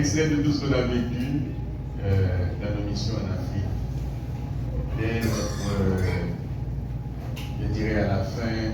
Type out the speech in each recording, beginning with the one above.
extrait de tout ce qu'on a vécu dans nos missions en Afrique. Et je dirais à la fin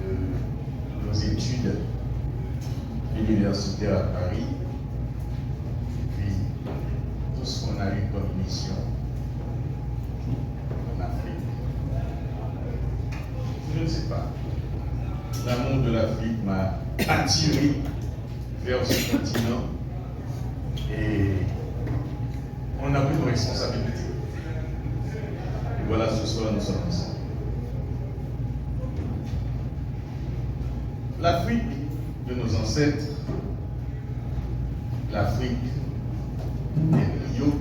de nos études universitaires à Paris, et puis tout ce qu'on a eu comme mission en Afrique. Je ne sais pas. L'amour de l'Afrique m'a attiré vers ce continent et on a pris nos responsabilités. Et voilà, ce soir, nous sommes ensemble. L'Afrique de nos ancêtres, l'Afrique des Rio,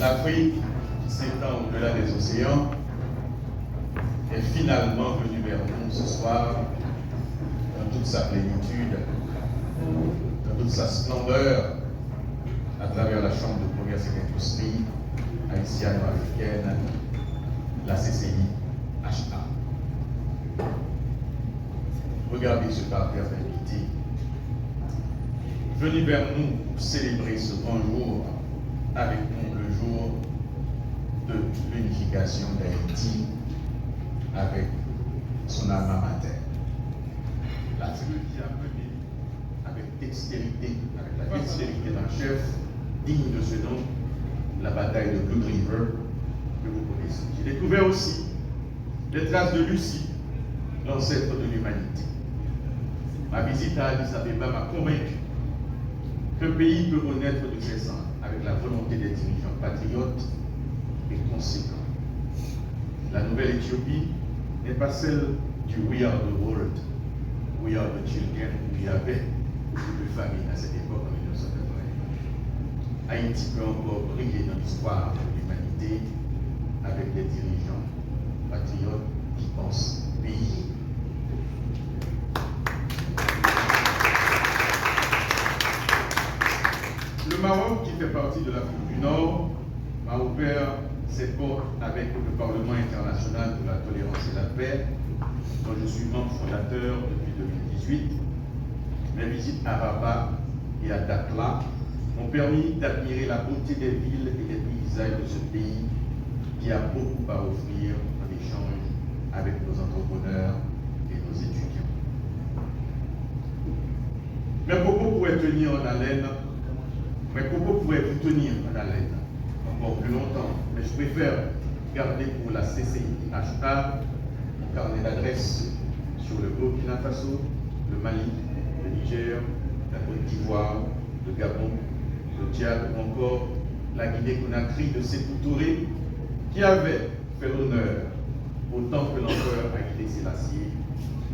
l'Afrique qui s'étend au-delà des océans, est finalement venue vers nous ce soir dans toute sa plénitude, dans toute sa splendeur, à travers la Chambre de commerce et d'industrie haïtiano-africaine, la CCI-HA. Regardez ce parterre d'invités, venus vers nous pour célébrer ce grand jour, avec nous le jour de l'unification d'Haïti avec son alma mater. L'Afrique qui a mené avec dextérité, avec la dextérité d'un chef digne de ce nom, la bataille de Blood River que vous connaissez. J'ai découvert aussi les traces de Lucie, l'ancêtre de l'humanité. Ma visite à Addis Abeba m'a convaincu qu'un pays peut renaître de ses cendres avec la volonté des dirigeants patriotes et conséquents. La nouvelle Éthiopie n'est pas celle du We Are the World, We Are the Children, où il y avait beaucoup de familles à cette époque en 1980. Haïti peut encore briller dans l'histoire de l'humanité avec des dirigeants patriotes qui pensent pays. Le Maroc, qui fait partie de l'Afrique du Nord, m'a ouvert ses portes avec le Parlement international de la tolérance et la paix, dont je suis membre fondateur depuis 2018. Mes visites à Rabat et à Dakhla m'ont permis d'admirer la beauté des villes et des paysages de ce pays qui a beaucoup à offrir en échange avec nos entrepreneurs et nos étudiants. Mes propos pourraient tenir en haleine, mes propos pourraient vous tenir en haleine encore plus longtemps, mais je préfère garder pour la CCI-HA mon carnet d'adresses sur le Burkina Faso, le Mali, le Niger, la Côte d'Ivoire, le Gabon, le Tchad ou encore la Guinée-Conakry de Sékou Touré, qui avait fait l'honneur, autant que l'empereur Haïlé Sélassié,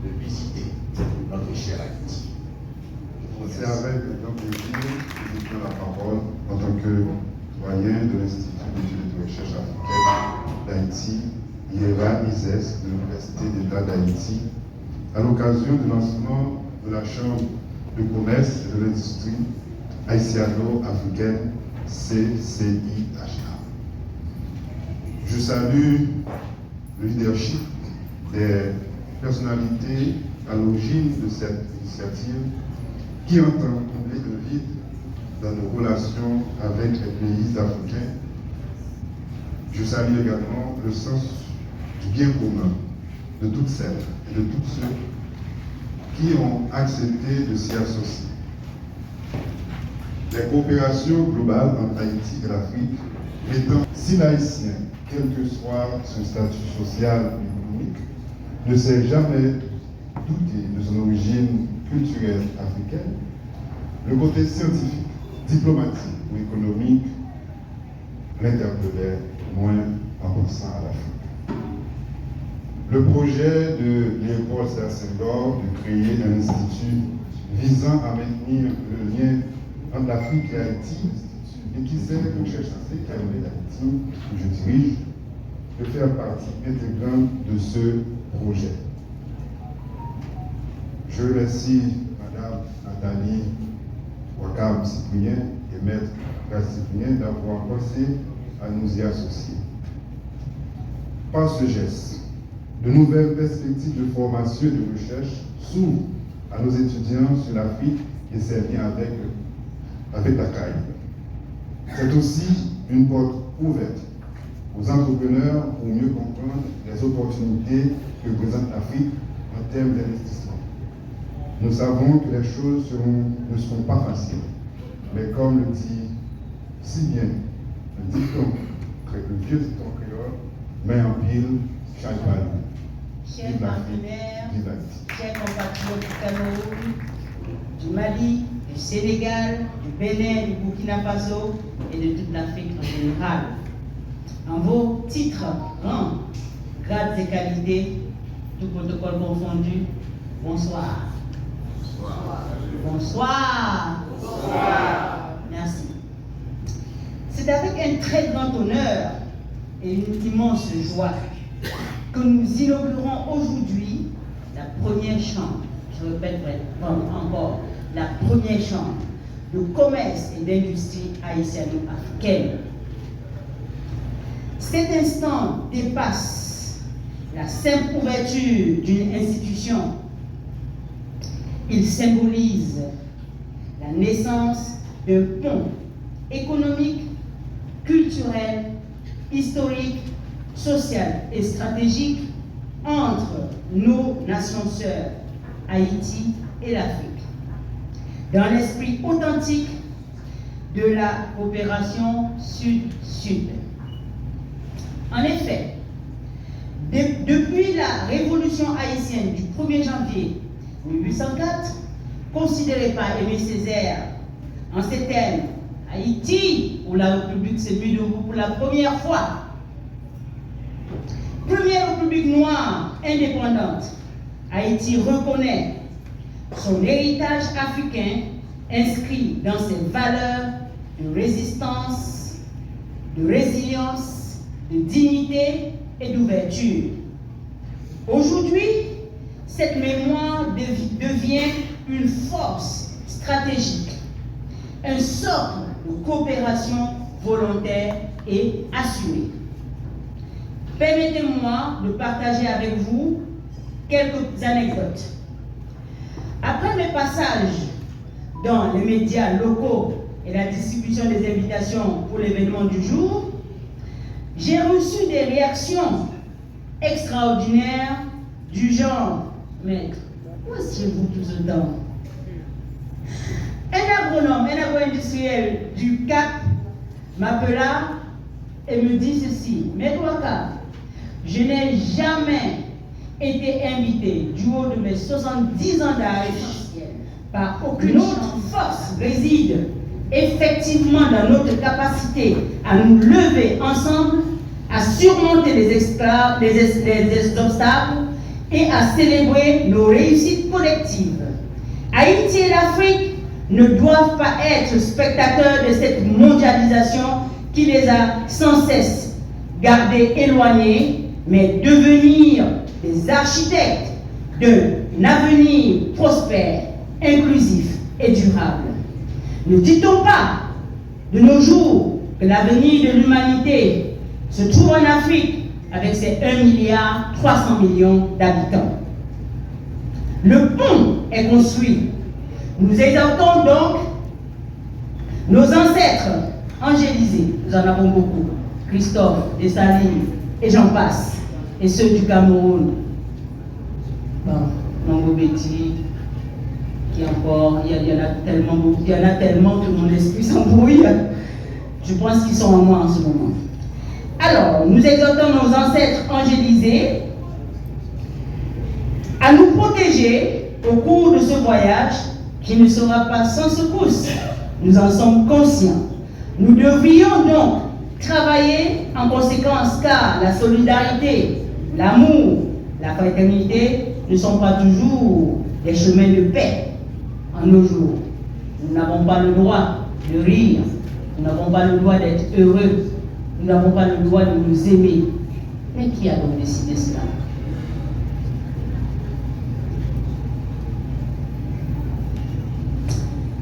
de visiter notre cher Haïti. C'est avec grand plaisir que je prends la parole en tant que doyen de l'Institut d'études et de recherche africaine d'Haïti, IERA-ISES, de l'Université d'État d'Haïti, à l'occasion du lancement de la Chambre de commerce et de l'industrie haïtiano-africaine CCI-HA. Je salue le leadership des personnalités à l'origine de cette initiative qui entend combler le vide dans nos relations avec les pays africains. Je salue également le sens du bien commun de toutes celles et de tous ceux qui ont accepté de s'y associer. Les coopérations globales entre Haïti et l'Afrique étant, si l'Haïtien, quel que soit son statut social ou économique, ne s'est jamais douté de son origine culturelle africaine, le côté scientifique, diplomatique ou économique l'interpellait moins en pensant à l'Afrique. Le projet de Léopold Sédar Senghor de créer un institut visant à maintenir le lien entre l'Afrique et Haïti, et qui sert de recherche scientifique qui a amené d'Haïti, où je dirige, de faire partie intégrante de ce projet. Je remercie Madame Nathalie Ouakam Cyprien et Maître Grace Cyprien d'avoir pensé à nous y associer. Par ce geste, de nouvelles perspectives de formation et de recherche s'ouvrent à nos étudiants sur l'Afrique et ses liens avec la Caraïbe. C'est aussi une porte ouverte aux entrepreneurs pour mieux comprendre les opportunités que présente l'Afrique en termes d'investissement. Nous savons que les choses ne seront pas faciles, mais comme le dit si bien le vieux dicton créole, main en pile, chaque balle. Chers partenaires, chers compatriotes du Cameroun, du Mali, du Sénégal, du Bénin, du Burkina Faso et de toute l'Afrique en général. En vos titres, rangs, grades et qualités, tout protocole confondu, bonsoir. Bonsoir. Bonsoir. Merci. C'est avec un très grand honneur et une immense joie que nous inaugurons aujourd'hui la première chambre, je répète encore, la première chambre de commerce et d'industrie haïtiano-africaine. Cet instant dépasse la simple ouverture d'une institution. Il symbolise la naissance d'un pont économique, culturel, historique, social et stratégique entre nos nations sœurs, Haïti et l'Afrique, dans l'esprit authentique de la coopération Sud-Sud. En effet, depuis la révolution haïtienne du 1er janvier 1804, considérée par Aimé Césaire en ces termes, Haïti, où la République s'est mise debout pour la première fois. Première République noire indépendante, Haïti reconnaît son héritage africain inscrit dans ses valeurs de résistance, de résilience, de dignité et d'ouverture. Aujourd'hui, cette mémoire devient une force stratégique, un socle de coopération volontaire et assumée. Permettez-moi de partager avec vous quelques anecdotes. Après mes passages dans les médias locaux et la distribution des invitations pour l'événement du jour, j'ai reçu des réactions extraordinaires du genre « Mais où étiez-vous tout ce temps ?» Un agronome, un agro-industriel du Cap m'appela et me dit ceci: « Mais Douaka, je n'ai jamais été invité du haut de mes 70 ans d'âge par aucune autre force réside effectivement dans notre capacité à nous lever ensemble, à surmonter les obstacles et à célébrer nos réussites collectives. Haïti et l'Afrique ne doivent pas être spectateurs de cette mondialisation qui les a sans cesse gardés éloignés, mais devenir des architectes d'un avenir prospère, inclusif et durable. Ne dit-on pas de nos jours que l'avenir de l'humanité se trouve en Afrique avec ses 1,3 milliard d'habitants? Le pont est construit. Nous exaltons donc nos ancêtres angélisés, nous en avons beaucoup, Christophe, Dessalines, et j'en passe, et ceux du Cameroun. Bon, Mambo Betty, qui encore, il y en a tellement que mon esprit s'embrouille. Je pense qu'ils sont en moi en ce moment. Alors, nous exhortons nos ancêtres angélisés à nous protéger au cours de ce voyage qui ne sera pas sans secousse. Nous en sommes conscients. Nous devrions donc travailler en conséquence, car la solidarité, l'amour, la fraternité ne sont pas toujours des chemins de paix en nos jours. Nous n'avons pas le droit de rire, nous n'avons pas le droit d'être heureux, nous n'avons pas le droit de nous aimer. Mais qui a donc décidé cela?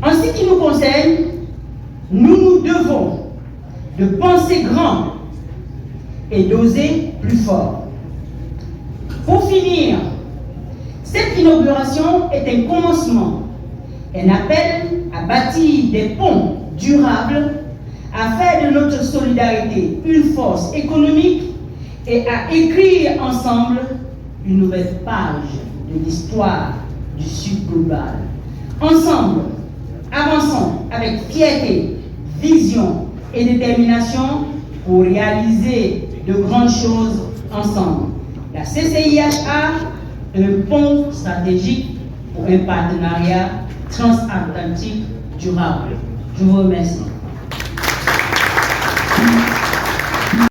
En ce qui nous concerne, nous devons de penser grand et d'oser plus fort. Pour finir, cette inauguration est un commencement un appel à bâtir des ponts durables, à faire de notre solidarité une force économique et à écrire ensemble une nouvelle page de l'histoire du Sud global. Ensemble, avançons avec fierté, vision et détermination pour réaliser de grandes choses ensemble. La CCIHA, un pont stratégique pour un partenariat transatlantique durable. Je vous remercie.